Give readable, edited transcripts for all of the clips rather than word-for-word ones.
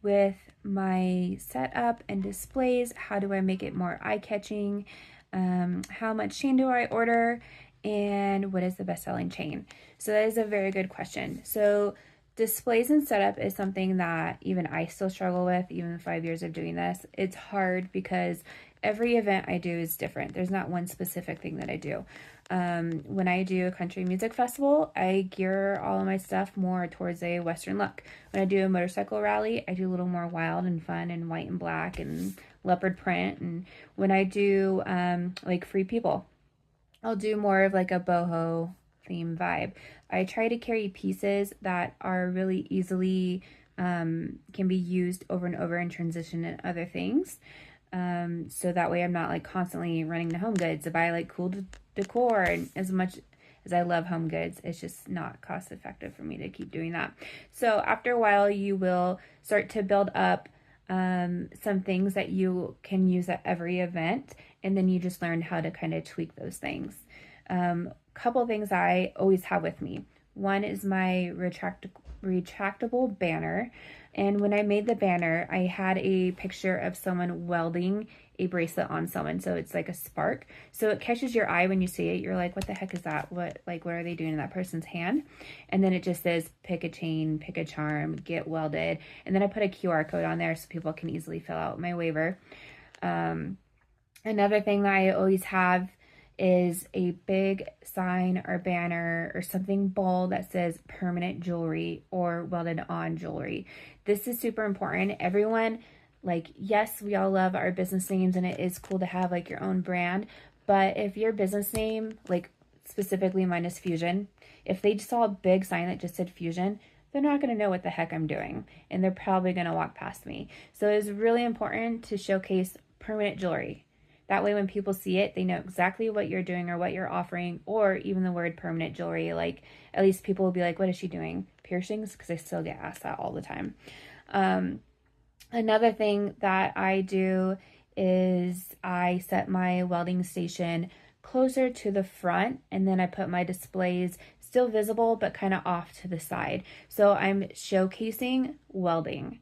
with my setup and displays. How do I make it more eye-catching? How much chain do I order? And what is the best-selling chain? So that is a very good question. So displays and setup is something that even I still struggle with, even 5 years of doing this. It's hard because every event I do is different. There's not one specific thing that I do. When I do a country music festival, I gear all of my stuff more towards a Western look. When I do a motorcycle rally, I do a little more wild and fun and white and black and leopard print. And when I do like Free People, I'll do more of like a boho theme vibe. I try to carry pieces that are really easily can be used over and over and transition in other things. So that way I'm not like constantly running to Home Goods to buy like cool decor. And as much as I love Home Goods, it's just not cost effective for me to keep doing that. So after a while, you will start to build up some things that you can use at every event, and then you just learn how to kind of tweak those things. Couple things I always have with me. One is my retractable banner. And when I made the banner, I had a picture of someone welding a bracelet on someone. So it's like a spark. So it catches your eye when you see it. You're like, what the heck is that? What are they doing in that person's hand? And then it just says, pick a chain, pick a charm, get welded. And then I put a QR code on there so people can easily fill out my waiver. Another thing that I always have is a big sign or banner or something bold that says permanent jewelry or welded on jewelry. This is super important. Everyone, like, yes, we all love our business names and it is cool to have like your own brand, but if your business name, like specifically mine is Fusion, if they saw a big sign that just said Fusion, they're not going to know what the heck I'm doing and they're probably going to walk past me. So it's really important to showcase permanent jewelry. That way when people see it, they know exactly what you're doing or what you're offering, or even the word permanent jewelry. Like, at least people will be like, what is she doing? Piercings? Because I still get asked that all the time. Another thing that I do is I set my welding station closer to the front, and then I put my displays still visible but kind of off to the side. So I'm showcasing welding.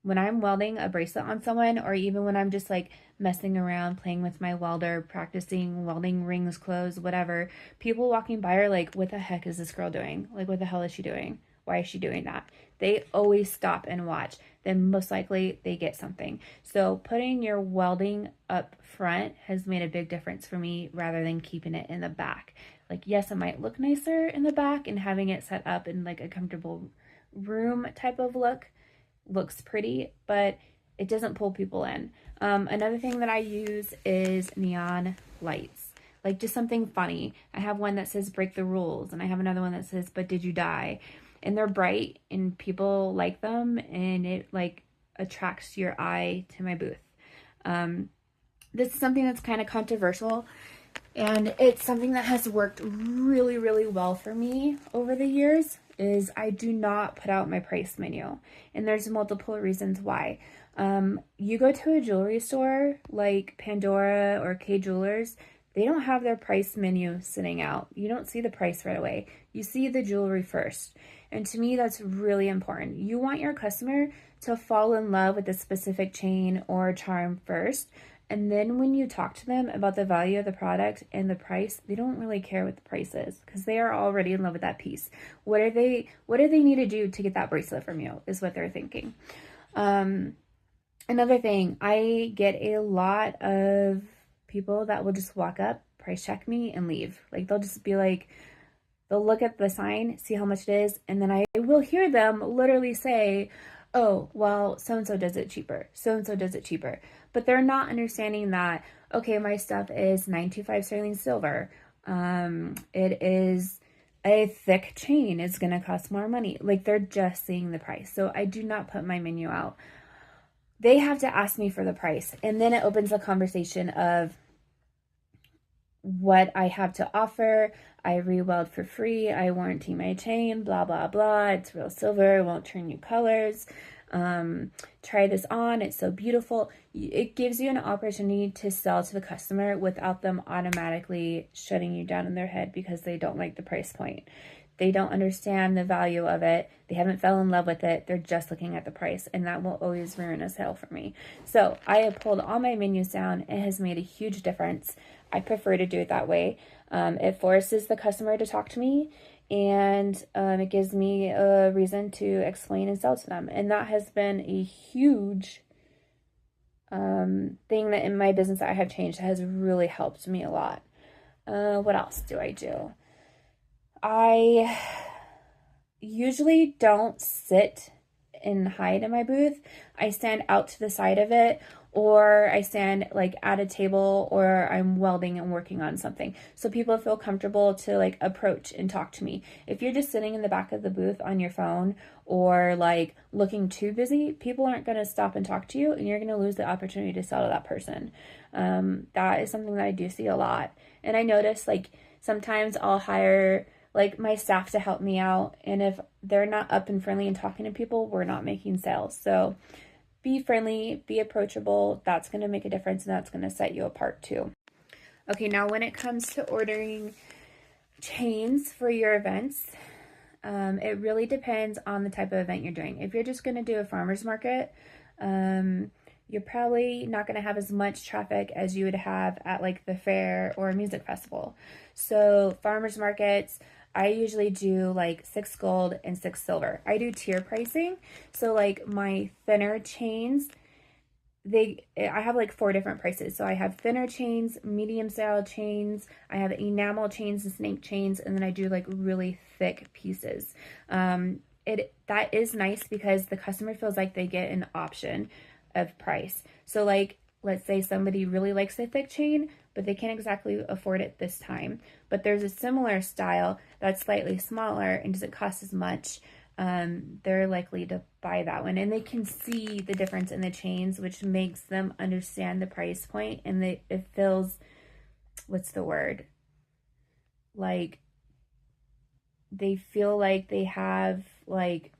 When I'm welding a bracelet on someone, or even when I'm just like messing around, playing with my welder, practicing welding rings, clothes, whatever, people walking by are like, what the heck is this girl doing? Like, what the hell is she doing? Why is she doing that? They always stop and watch. Then most likely they get something. So putting your welding up front has made a big difference for me rather than keeping it in the back. Like, yes, it might look nicer in the back, and having it set up in like a comfortable room type of look looks pretty, but it doesn't pull people in. Another thing that I use is neon lights, like just something funny. I have one that says break the rules, and I have another one that says but did you die? And they're bright and people like them, and it like attracts your eye to my booth. This is something that's kind of controversial, and it's something that has worked really, really well for me over the years. Is I do not put out my price menu, and there's multiple reasons why. You go to a jewelry store like Pandora or K Jewelers, they don't have their price menu sitting out. You don't see the price right away. You see the jewelry first. And to me, that's really important. You want your customer to fall in love with a specific chain or charm first. And then when you talk to them about the value of the product and the price, they don't really care what the price is because they are already in love with that piece. What do they need to do to get that bracelet from you is what they're thinking. Another thing, I get a lot of people that will just walk up, price check me, and leave. Like, they'll just be like, they'll look at the sign, see how much it is, and then I will hear them literally say, oh, well, so-and-so does it cheaper. So-and-so does it cheaper. But they're not understanding that, okay, my stuff is 925 sterling silver. It is a thick chain. It's going to cost more money. Like, they're just seeing the price. So I do not put my menu out. They have to ask me for the price. And then it opens the conversation of what I have to offer. I re-weld for free. I warranty my chain, blah, blah, blah. It's real silver. It won't turn you colors. Try this on. It's so beautiful. It gives you an opportunity to sell to the customer without them automatically shutting you down in their head because they don't like the price point. They don't understand the value of it. They haven't fell in love with it. They're just looking at the price, and that will always ruin a sale for me. So I have pulled all my menus down. It has made a huge difference. I prefer to do it that way. It forces the customer to talk to me, and it gives me a reason to explain and sell to them. And that has been a huge thing that in my business that I have changed, has really helped me a lot. What else do I do? I usually don't sit and hide in my booth. I stand out to the side of it, or I stand like at a table, or I'm welding and working on something, so people feel comfortable to like approach and talk to me. If you're just sitting in the back of the booth on your phone or like looking too busy, people aren't going to stop and talk to you, and you're going to lose the opportunity to sell to that person. That is something that I do see a lot. And I notice like sometimes I'll hire like my staff to help me out, and if they're not up and friendly and talking to people, we're not making sales. So be friendly, be approachable. That's going to make a difference, and that's going to set you apart too. Okay, now when it comes to ordering chains for your events, it really depends on the type of event you're doing. If you're just going to do a farmer's market, you're probably not going to have as much traffic as you would have at like the fair or a music festival. So farmers markets, I usually do like 6 gold and 6 silver. I do tier pricing. So like my thinner chains, I have like 4 different prices. So I have thinner chains, medium style chains, I have enamel chains and snake chains, and then I do like really thick pieces. That is nice because the customer feels like they get an option of price. So like, let's say somebody really likes a thick chain, but they can't exactly afford it this time. But there's a similar style that's slightly smaller and doesn't cost as much. They're likely to buy that one, and they can see the difference in the chains, which makes them understand the price point, and it feels, what's the word? Like they feel like they have like,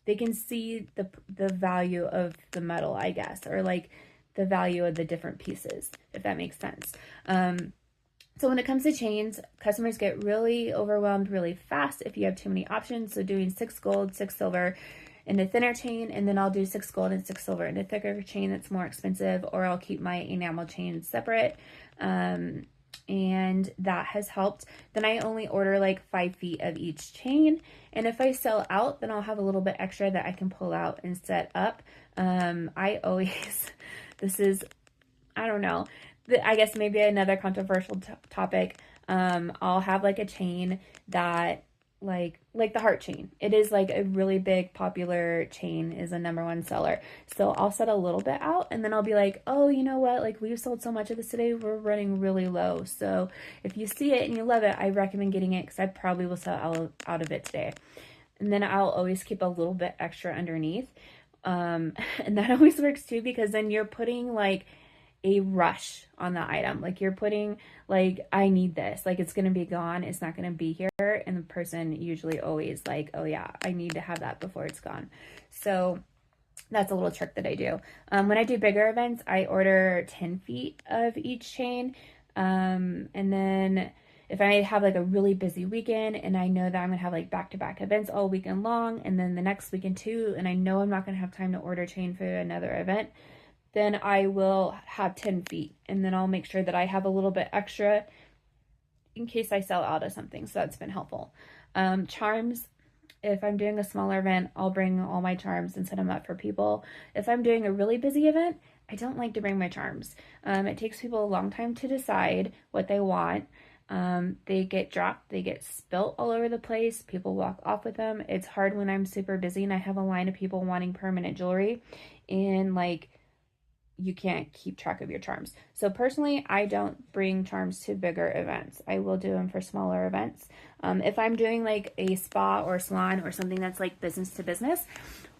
they can see the value of the metal, I guess, or like the value of the different pieces, if that makes sense. So when it comes to chains, customers get really overwhelmed really fast if you have too many options. So doing 6 gold, 6 silver in a thinner chain, and then I'll do 6 gold and 6 silver in a thicker chain that's more expensive, or I'll keep my enamel chains separate. And that has helped. Then I only order like 5 feet of each chain, and if I sell out, then I'll have a little bit extra that I can pull out and set up. I always, this is, I don't know, I guess maybe another controversial topic. I'll have like a chain that like the heart chain. It is like a really big popular chain, is a #1 seller. So I'll set a little bit out, and then I'll be like, oh, you know what? Like we've sold so much of this today, we're running really low. So if you see it and you love it, I recommend getting it because I probably will sell out of it today. And then I'll always keep a little bit extra underneath. And that always works too, because then you're putting like a rush on the item. Like you're putting like, I need this, like it's going to be gone, it's not going to be here. And the person usually always like, oh yeah, I need to have that before it's gone. So that's a little trick that I do. When I do bigger events, I order 10 feet of each chain. And then if I have like a really busy weekend and I know that I'm gonna have like back-to-back events all weekend long, and then the next weekend too, and I know I'm not gonna have time to order chain for another event, then I will have 10 feet, and then I'll make sure that I have a little bit extra in case I sell out of something. So that's been helpful. Charms, if I'm doing a smaller event, I'll bring all my charms and set them up for people. If I'm doing a really busy event, I don't like to bring my charms. It takes people a long time to decide what they want. They get dropped, they get spilt all over the place, people walk off with them. It's hard when I'm super busy and I have a line of people wanting permanent jewelry, and like you can't keep track of your charms. So personally, I don't bring charms to bigger events. I will do them for smaller events. If I'm doing like a spa or salon or something that's like business to business,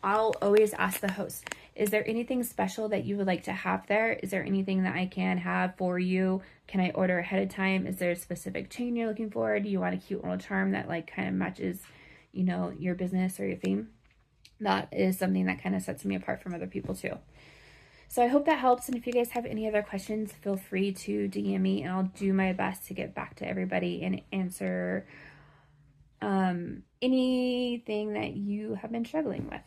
I'll always ask the host, is there anything special that you would like to have there? Is there anything that I can have for you? Can I order ahead of time? Is there a specific chain you're looking for? Do you want a cute little charm that like kind of matches, you know, your business or your theme? That is something that kind of sets me apart from other people too. So I hope that helps. And if you guys have any other questions, feel free to DM me, and I'll do my best to get back to everybody and answer Anything that you have been struggling with?